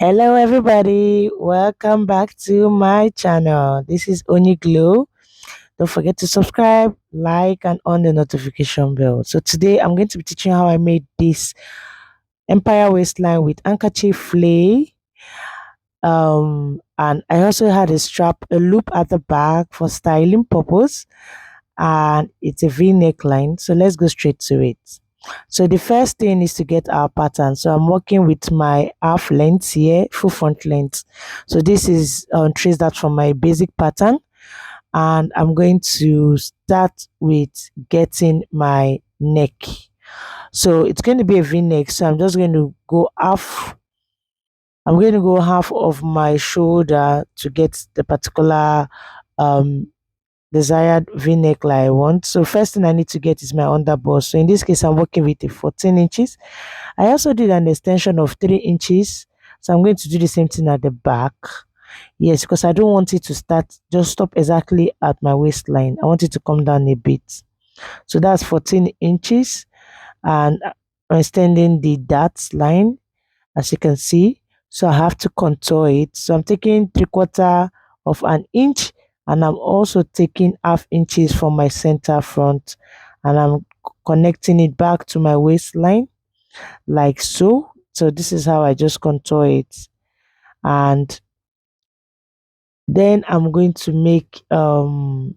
Hello, everybody. Welcome back to my channel. This is Only Glow. Don't forget to subscribe, like, and on the notification bell. So today I'm going to be teaching how I made this empire waistline with handkerchief flay. And I also had a strap, a loop at the back for styling purpose, and it's a V neckline. So let's go straight to it. So the first thing is to get our pattern. So I'm working with my half length here, full front length. So this is traced out from my basic pattern, and I'm going to start with getting my neck. So it's going to be a V-neck. So I'm just going to go half. I'm going to go half of my shoulder to get the particular um desired v-neck like I want. So first thing I need to get is my underbust. So in this case, I'm working with a 14 inches. I also did an extension of 3 inches. So I'm going to do the same thing at the back. Yes, because I don't want it to just stop exactly at my waistline. I want it to come down a bit. So that's 14 inches. And I'm extending the dart line, as you can see. So I have to contour it. So I'm taking 3/4 of an inch, and I'm also taking half inches from my center front, and I'm connecting it back to my waistline like so. So this is how I just contour it. And then I'm going to make so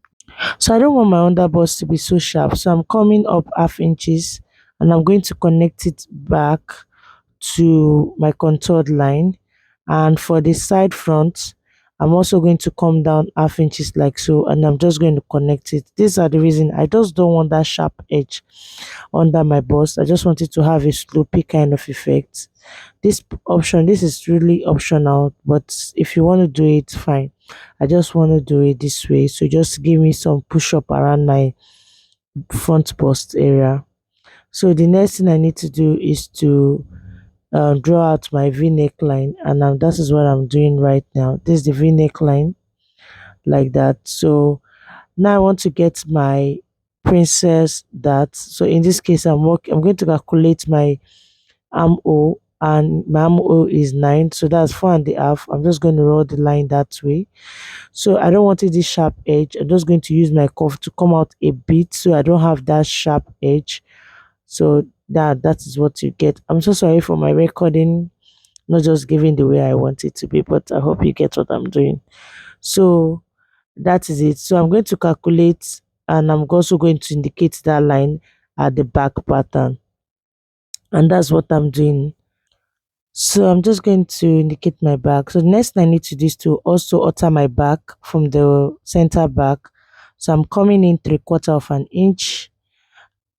I don't want my underbust to be so sharp. So I'm coming up half inches, and I'm going to connect it back to my contoured line. And for the side front, I'm also going to come down half inches like so, and I'm just going to connect it. These are the reason I just don't want that sharp edge under my bust. I just want it to have a slopey kind of effect. This is really optional, but if you want to do it, fine. I just want to do it this way, so just give me some push up around my front bust area. So the next thing I need to do is to draw out my v neckline, and that is what I'm doing right now. This is the v neckline like that. So now I want to get my princess dart. So in this case, I'm going to calculate my armhole, and my armhole is 9, so that's 4.5. I'm just going to roll the line that way. So I don't want it this sharp edge. I'm just going to use my cuff to come out a bit, so I don't have that sharp edge. So that is what you get. I'm so sorry for my recording not just giving the way I want it to be, but I hope you get what I'm doing. So that is it. So I'm going to calculate, and I'm also going to indicate that line at the back pattern, and that's what I'm doing. So I'm just going to indicate my back. So the next thing I need to do is to also alter my back from the center back. So I'm coming in 3/4 of an inch,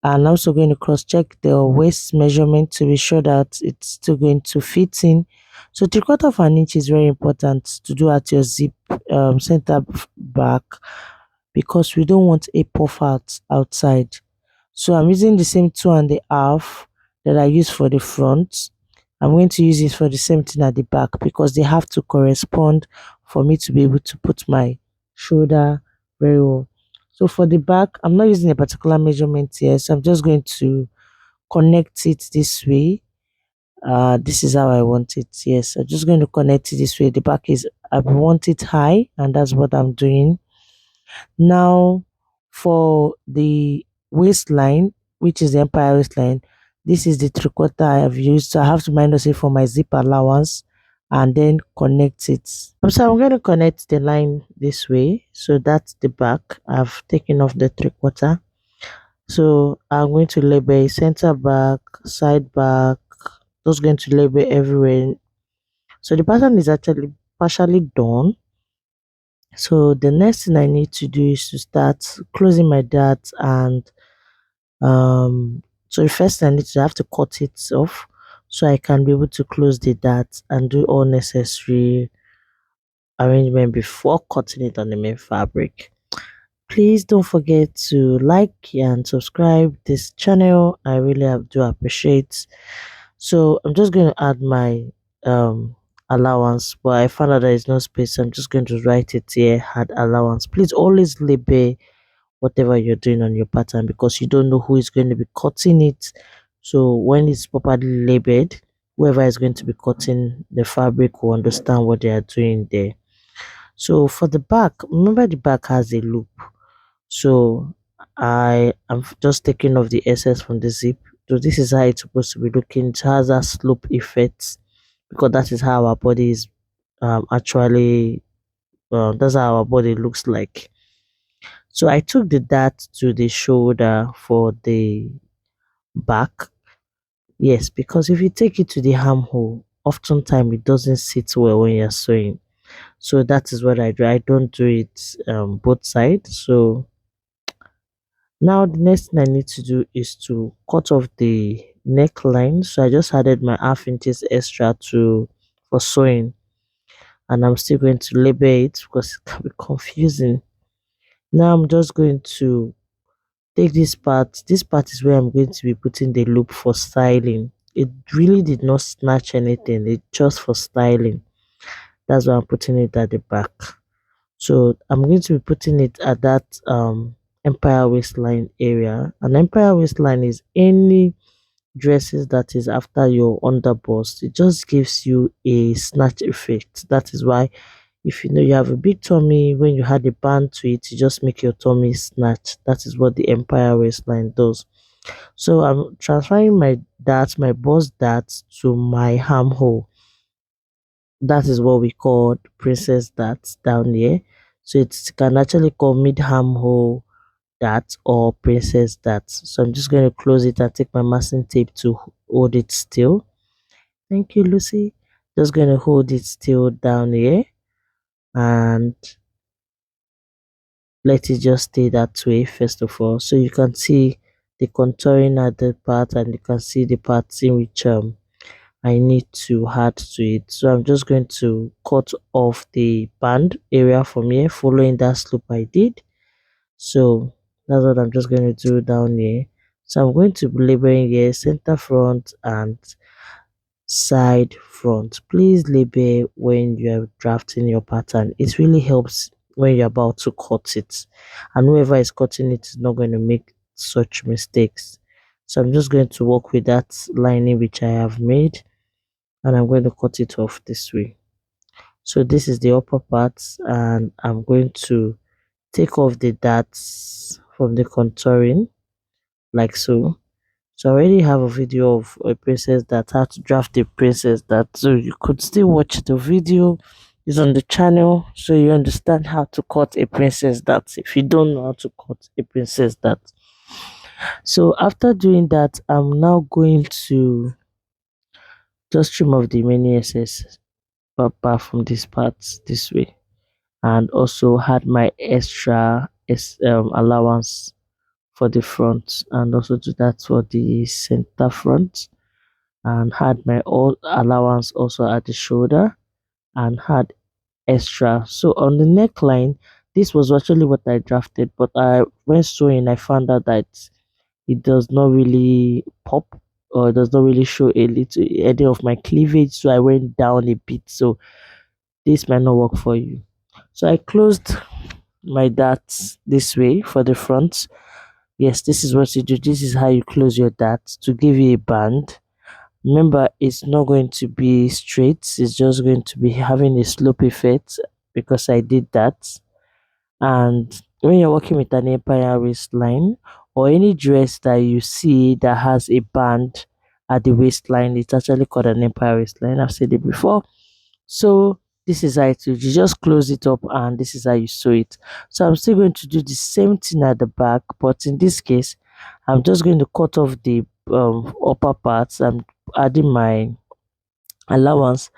and I'm also going to cross check the waist measurement to be sure that it's still going to fit in. So 3/4 of an inch is very important to do at your zip center back, because we don't want a puff out outside. So I'm using the same 2.5 that I use for the front. I'm going to use it for the same thing at the back, because they have to correspond for me to be able to put my shoulder very well. So for the back, I'm not using a particular measurement here, so I'm just going to connect it this way. This is how I want it. Yes, I'm just going to connect it this way. The back is, I want it high, and that's what I'm doing. Now for the waistline, which is the empire waistline, this is the 3/4 I have used. So I have to minus it for my zip allowance and then connect it. So I'm going to connect the line this way. So that's the back. I've taken off the 3/4. So I'm going to label center back, side back, just going to label everywhere. So the pattern is actually partially done. So the next thing I need to do is to start closing my dart, and so the first thing I need to have to cut it off so I can be able to close the dart and do all necessary arrangement before cutting it on the main fabric. Please don't forget to like and subscribe this channel. I really do appreciate. So I'm just going to add my allowance, but I found out there is no space. I'm just going to write it here, add allowance. Please always label whatever you're doing on your pattern, because you don't know who is going to be cutting it. So when it's properly labeled, whoever is going to be cutting the fabric will understand what they are doing there. So for the back, remember the back has a loop. So I am just taking off the excess from the zip. So this is how it's supposed to be looking. It has a slope effect because that is how our body is actually that's how our body looks like. So I took the dart to the shoulder for the back. Yes, because if you take it to the armhole, oftentimes it doesn't sit well when you're sewing. So that is what I do. I don't do it both sides. So now the next thing I need to do is to cut off the neckline. So I just added my half inches extra to for sewing, and I'm still going to label it because it can be confusing. Now I'm just going to take this part. This part is where I'm going to be putting the loop for styling. It really did not snatch anything. It's just for styling. That's why I'm putting it at the back. So I'm going to be putting it at that empire waistline area. An empire waistline is any dresses that is after your underbust. It just gives you a snatch effect. That is why if you know you have a big tummy, when you add a band to it, you just make your tummy snatch. That is what the empire waistline does. So I'm transferring my bust dart to my armhole. That is what we call princess dart down here. So it can actually call mid armhole dart or princess dart. So I'm just going to close it and take my masking tape to hold it still. Thank you, Lucy. Just going to hold it still down here and let it just stay that way first of all. So you can see the contouring at the part and you can see the parts in which I need to add to it. So I'm just going to cut off the band area from here following that slope I did. So that's what I'm just going to do down here. So I'm going to be labeling here center front and side front. Please label when you're drafting your pattern. It really helps when you're about to cut it, and whoever is cutting it is not going to make such mistakes. So I'm just going to work with that lining which I have made, and I'm going to cut it off this way. So this is the upper part, and I'm going to take off the darts from the contouring like so. So I already have a video of a princess that how to draft a princess that, so you could still watch the video. It's on the channel, so you understand how to cut a princess that if you don't know how to cut a princess that. So after doing that, I'm now going to just trim off the many excess apart from these parts this way, and also had my extra allowance for the front, and also do that for the center front, and had my all allowance also at the shoulder and had extra. So on the neckline, this was actually what I drafted, but I when sewing I found out that it does not really pop, or it does not really show a little any of my cleavage, so I went down a bit. So this might not work for you. So I closed my darts this way for the front. Yes, this is what you do. This is how you close your darts to give you a band. Remember, it's not going to be straight. It's just going to be having a slope effect because I did that. And when you're working with an empire waistline or any dress that you see that has a band at the waistline, it's actually called an empire waistline. I've said it before. So this is how it is. You just close it up and this is how you sew it. So I'm still going to do the same thing at the back, but in this case, I'm just going to cut off the upper parts. I'm adding my allowance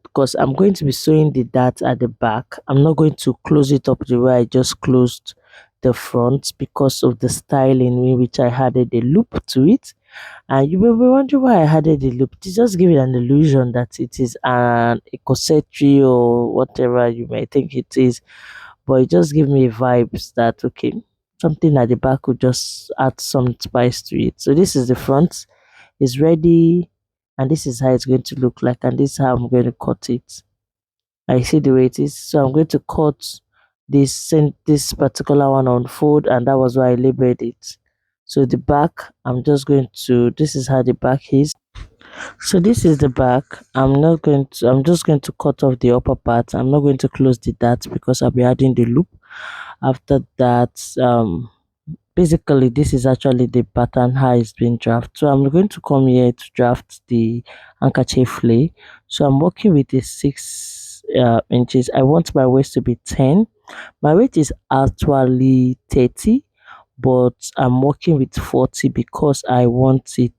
because I'm going to be sewing the dart at the back. I'm not going to close it up the way I just closed the front because of the styling in which I added a loop to it. And you will be wondering why I added the loop. To just give it an illusion that it is a corsetry or whatever you may think it is. But it just gave me vibes that okay, something at the back would just add some spice to it. So this is the front, it's ready, and this is how it's going to look like, and this is how I'm going to cut it. I see the way it is, so I'm going to cut this particular one on fold, and that was why I labeled it. So the back, I'm just going to, this is how the back is. So this is the back. I'm just going to cut off the upper part. I'm not going to close the dart because I'll be adding the loop. After that, basically this is actually the pattern how it's been drafted. So I'm going to come here to draft the handkerchief lay. So I'm working with a 6 inches. I want my waist to be 10. My weight is actually 30, but I'm working with 40 because I want to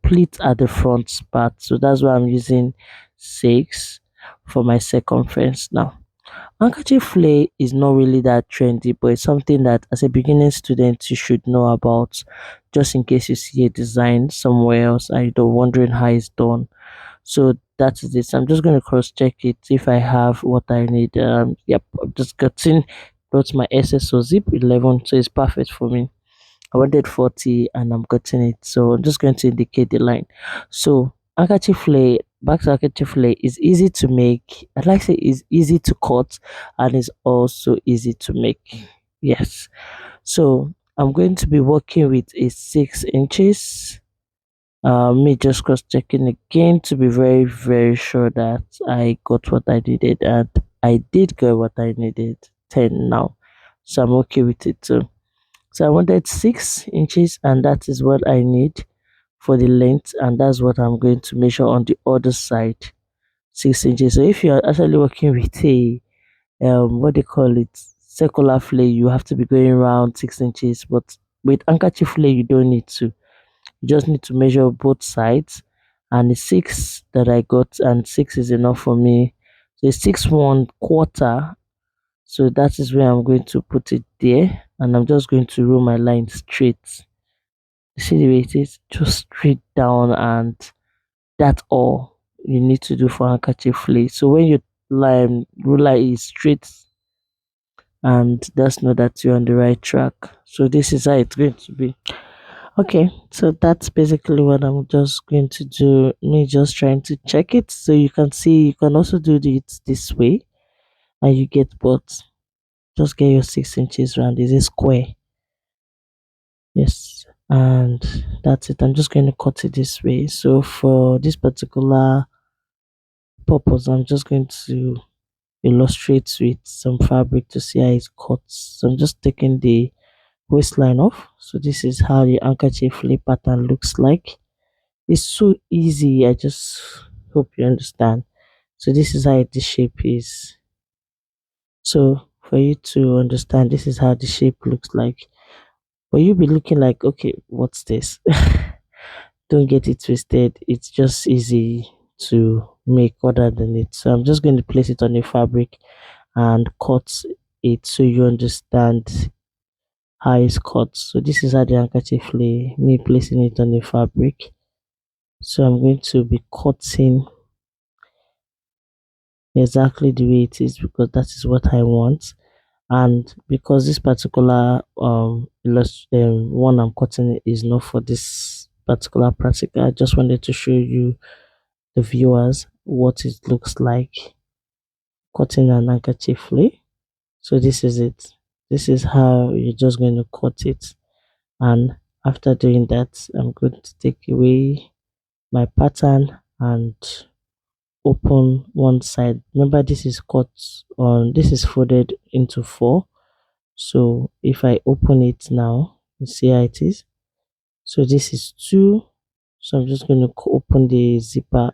pleat at the front part. So that's why I'm using 6 for my circumference now. Handkerchief flay is not really that trendy, but it's something that as a beginning student you should know about, just in case you see a design somewhere else and you're wondering how it's done. So that is it. So I'm just going to cross check it if I have what I need. Yep, I've just gotten got my SSO zip 11, so it's perfect for me. I wanted 40 and I'm getting it. So I'm just going to indicate the line. So handkerchief lay, back to handkerchief lay is easy to make. I'd like to say is easy to cut and is also easy to make. Yes. So I'm going to be working with a 6 inches. Me just cross checking again to be very, very sure that I got what I needed, and I did get what I needed 10 now. So I'm okay with it too. So I wanted 6 inches, and that is what I need for the length, and that's what I'm going to measure on the other side, 6 inches. So if you're actually working with a what they call it, circular flay, you have to be going around 6 inches. But with handkerchief flay, you don't need to. You just need to measure both sides, and the 6 that I got, and 6 is enough for me. So it's 6 1/4. So that is where I'm going to put it there, and I'm just going to roll my line straight. You see the way it is, just straight down, and that's all you need to do for handkerchief flay. So when your line ruler is straight, and just know that you're on the right track. So this is how it's going to be. Okay, so that's basically what I'm just going to do. Me just trying to check it, so you can see you can also do it this way, and you get both. Just get your 6 inches round. Is a square? Yes, and that's it. I'm just going to cut it this way. So for this particular purpose, I'm just going to illustrate with some fabric to see how it cuts. So I'm just taking the waistline off. So this is how the handkerchief flip pattern looks like. It's so easy. I just hope you understand. So this is how the shape is. So for you to understand, this is how the shape looks like. But you'll be looking like, okay, what's this? Don't get it twisted. It's just easy to make other than it. So I'm just going to place it on the fabric and cut it so you understand how it's cut. So this is how the handkerchief lay, me placing it on the fabric. So I'm going to be cutting exactly the way it is because that is what I want. And because this particular one I'm cutting is not for this particular practical, I just wanted to show you the viewers what it looks like cutting an handkerchief lay. So this is it. This is how you're just going to cut it. And after doing that, I'm going to take away my pattern and open one side. Remember, this is cut on, this is folded into 4. So if I open it now, you see how it is. So this is 2. So I'm just going to open the zipper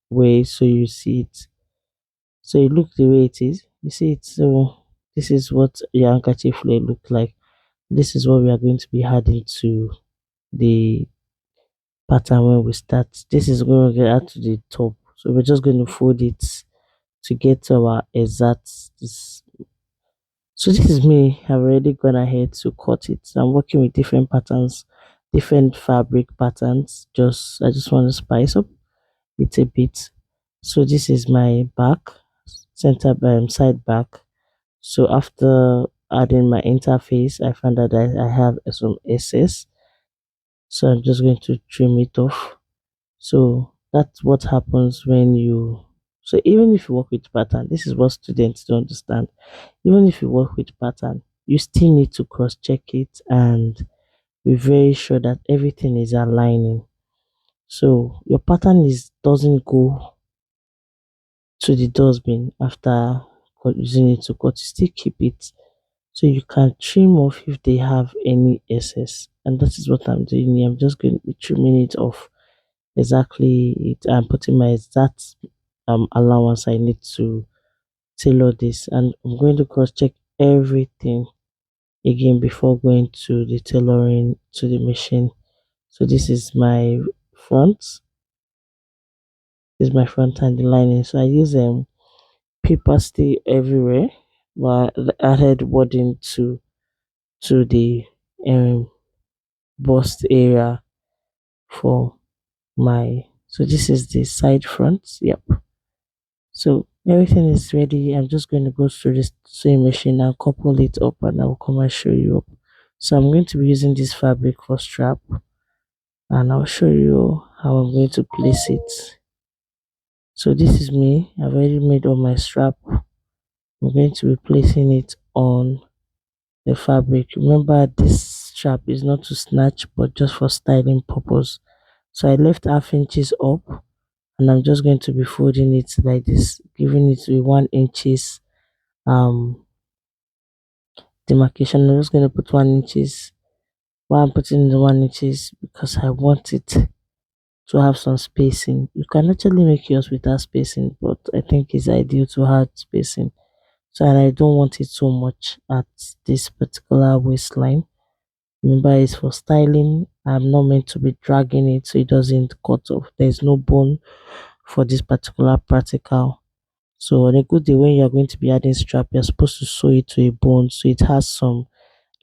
way so you see it. So you look the way it is. You see it. So this is what your handkerchief lay look like. This is what we are going to be adding to the pattern when we start. This is going to get add to the top. So we're just going to fold it to get our exact this. So this is me. I've already gone ahead to cut it. I'm working with different patterns, different fabric patterns. I just want to spice up it a bit. So this is my back, center side back. So after adding my interface, I found that I have some excess. So I'm just going to trim it off. So that's what happens when you, so even if you work with pattern, this is what students don't understand. Even if you work with pattern, you still need to cross check it and be very sure that everything is aligning. So your pattern is doesn't go to the dustbin after using it to cut. You still keep it so you can trim off if they have any excess. And that is what I'm doing here. I'm just going to be trimming it off exactly it. I'm putting my exact allowance I need to tailor this, and I'm going to cross check everything again before going to the tailoring to the machine. So this is my front. This is my front and the lining. So I use paper stay everywhere, but I added wording to the um bust area for my. So this is the side front. Yep. So everything is ready. I'm just going to go through this sewing machine and couple it up, and I'll come and show you up. So I'm going to be using this fabric for strap, and I'll show you how I'm going to place it. So this is me. I've already made all my strap. I'm going to be placing it on the fabric. Remember, this strap is not to snatch but just for styling purpose. So I left half inches up, and I'm just going to be folding it like this, giving it a 1 inches um demarcation. I'm just going to put 1 inches. Why I'm putting the 1 inches, because I want it to have some spacing. You can actually make yours without spacing, but I think it's ideal to have spacing. So, and I don't want it so much at this particular waistline. Remember, it's for styling. I'm not meant to be dragging it so it doesn't cut off. There's no bone for this particular practical. So on a good day when you're going to be adding strap, you're supposed to sew it to a bone so it has some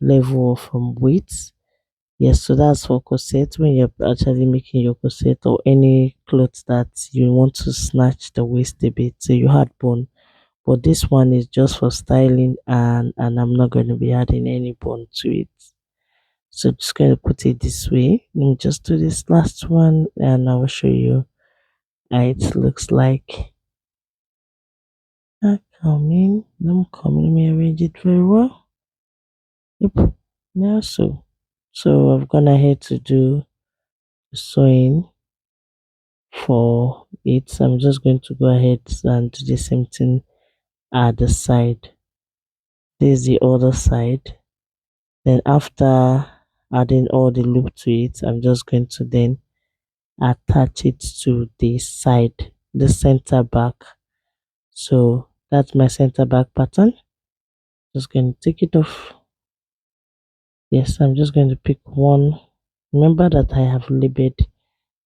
level of weight. Yes, so that's for corset when you're actually making your corset or any clothes that you want to snatch the waist a bit. So you had bone. But this one is just for styling, and I'm not going to be adding any bone to it. So just going to put it this way. Let me just do this last one and I will show you how it looks like. Come in. Let me arrange it very well. Yep. Now so I've gone ahead to do the sewing for it. So I'm just going to go ahead and do the same thing at the side. This is the other side. Then after adding all the loop to it, I'm just going to then attach it to the side, the center back. So that's my center back pattern. Just going to take it off. Yes, I'm just going to pick one. Remember that I have labeled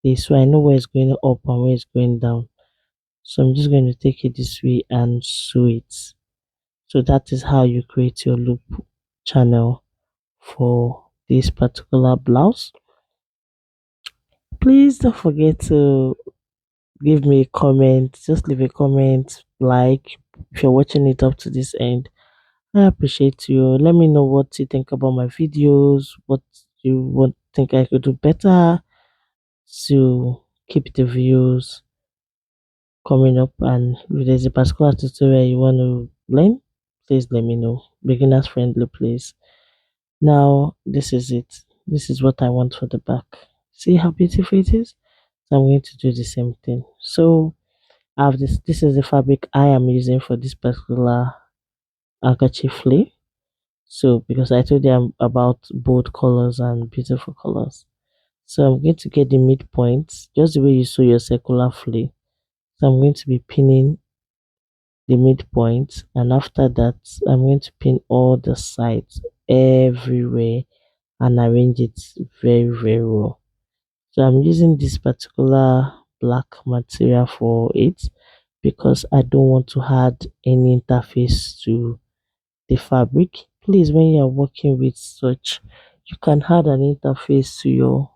this so I know where it's going up and where it's going down. So I'm just going to take it this way and sew it. So that is how you create your loop channel for this particular blouse. Please don't forget to give me a comment. Just leave a comment, like, if you're watching it up to this end. I appreciate you. Let me know what you think about my videos, what you want think I could do better to keep the views coming up. And if there's a particular tutorial you want to learn, please let me know. Beginners friendly, please. Now this is it. This is what I want for the back. See how beautiful it is? So I'm going to do the same thing. So I have this is the fabric I am using for this particular handkerchief flea. So because I told you about bold colors and beautiful colors, so I'm going to get the midpoint just the way you sew your circular flea. So I'm going to be pinning the midpoint, and after that I'm going to pin all the sides everywhere and arrange it very well. So I'm using this particular black material for it because I don't want to add any interface to the fabric. Please, when you're working with such, you can add an interface to your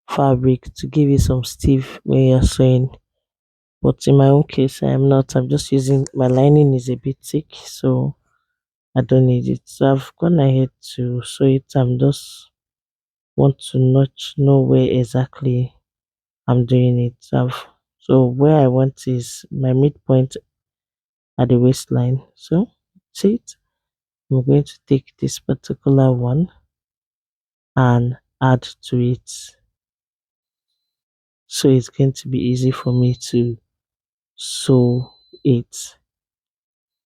fabric to give you some stiff when you're sewing. But in my own case, I am not. I'm just using my lining is a bit thick, so I don't need it. So I've gone ahead to sew it. I'm just want to not know where exactly I'm doing it. So where I want is my midpoint at the waistline. So see it. I'm going to take this particular one and add to it. So it's going to be easy for me to sew it.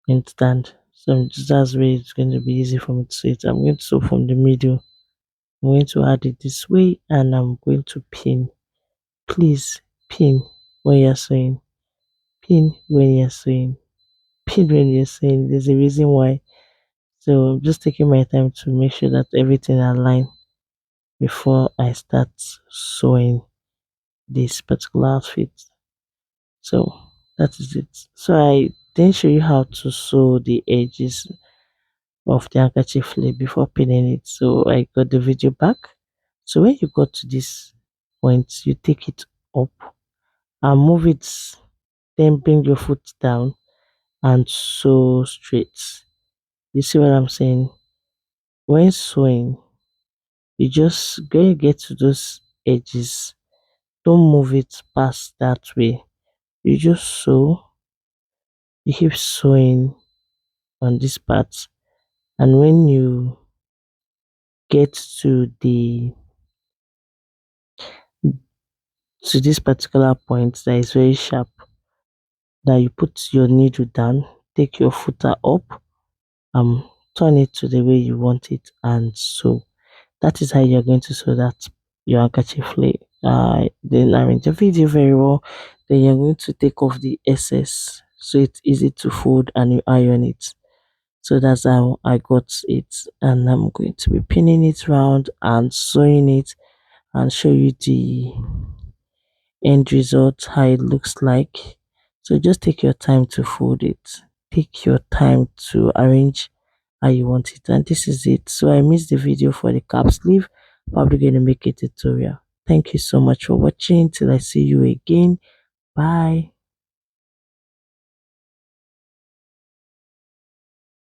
Understand? So that's where it's going to be easy for me to sew it. I'm going to sew from the middle. I'm going to add it this way and I'm going to pin. Please pin when you're sewing. Pin when you're sewing. Pin when you're sewing. There's a reason why. So I'm just taking my time to make sure that everything aligns before I start sewing this particular outfit. So that is it. So I then show you how to sew the edges of the handkerchief flip before pinning it. So I got the video back. So when you got to this point, you take it up and move it, then bring your foot down and sew straight. You see what I'm saying? When sewing, you just going to get to those edges. Don't move it past that way. You just sew, you keep sewing on this part, and when you get to this particular point that is very sharp, that you put your needle down, take your footer up, turn it to the way you want it, and sew. That is how you're going to sew that your handkerchief lay. Then arrange the video very well. Then you're going to take off the excess so it's easy to fold and you iron it. So that's how I got it, and I'm going to be pinning it round and sewing it and show you the end result, how it looks like. So just take your time to fold it, take your time to arrange how you want it, and this is it. So I missed the video for the cap sleeve, probably going to make a tutorial. Thank you so much for watching. Till I see you again, bye.